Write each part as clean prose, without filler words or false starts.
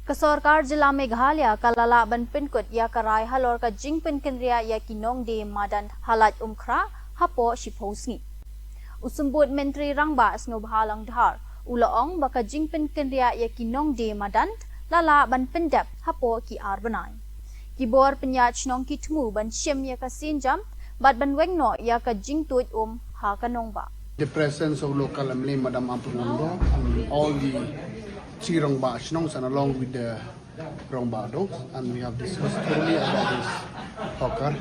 Kasorkar Jila Meghalaya kalala ban pinkut ya karai halor ka jing pinkindria ya kinong de madan Laitumkhrah hapo shiphousngi. Usumbut menteri rangba snobhalang dhar ulaong baka jing pinkindria ya kinong de madan lala ban pendap hapo ki arbanai. Kibor penyat nong ki tmu ban shem ya ka sinjam bat ban wengno ya ka jing tuj ha kanong ba. The presence of local Amli, Madam Ampunondo, and all the Chirongba Shnongs and along with the Rongba dogs, and we have discussed thoroughly about this hawker.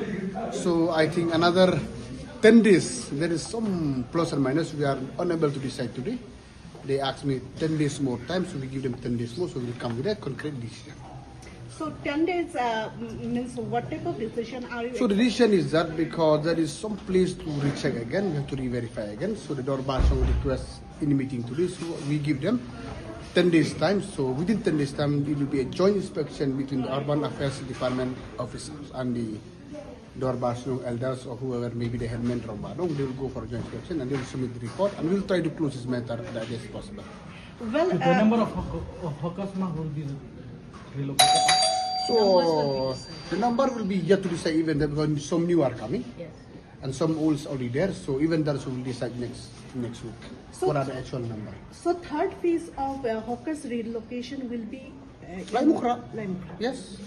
So I think another 10 days, there is some plus and minus, we are unable to decide today. They asked me 10 days more time, so we give them 10 days more, so we will come with a concrete decision. So 10 days means what type of decision are you? So the decision is that because there is some place to recheck again, we have to re-verify again. So the Dorbar shall request in the meeting today, so we give them 10 days time. So within 10 days time, it will be a joint inspection between the Urban Affairs Department officers and the Dorbar elders or whoever, maybe the headman Dorbar. They will go for a joint inspection and they will submit the report, and we will try to close this matter that is possible. Well, The number of hawkers will be relocated. So the number will be yet to decide even because some new are coming. yes. And some olds already there, so even that will decide next week. So what are the actual number? So third phase of hawkers relocation will be Laitumkhrah. Laitumkhrah. Yes.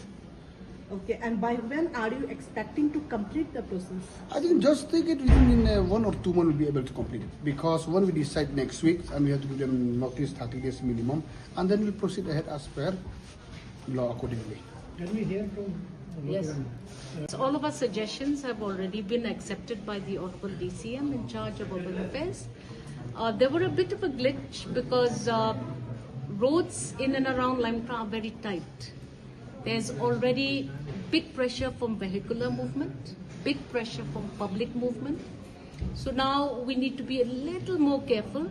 Okay, and by when are you expecting to complete the process? I think just take it within 1 or 2 months we'll be able to complete it. Because when we decide next week, and we have to give them notice 30 days minimum, and then we'll proceed ahead as per law accordingly. Can we hear from? Yes. So all of our suggestions have already been accepted by the Honorable DCM in charge of urban affairs. There were a bit of a glitch because roads in and around Laitumkhrah are very tight. There's already big pressure from vehicular movement, big pressure from public movement. So now we need to be a little more careful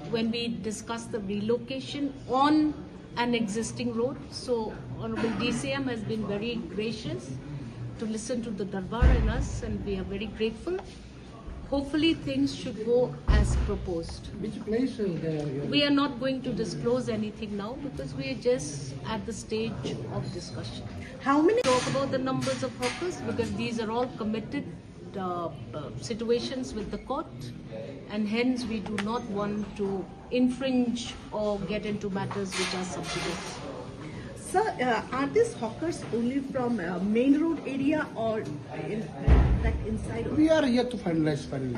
when we discuss the relocation on an existing road. So Honorable DCM has been very gracious to listen to the Darbar and us, and we are very grateful. Hopefully things should go as proposed. Which place is there? We are not going to disclose anything now because we are just at the stage of discussion. How many? Talk about the numbers of hawkers because these are all committed situations with the court, and hence we do not want to infringe or get into matters which are subsidious. Sir, are these hawkers only from main road area or inside? We are yet to finalize finally.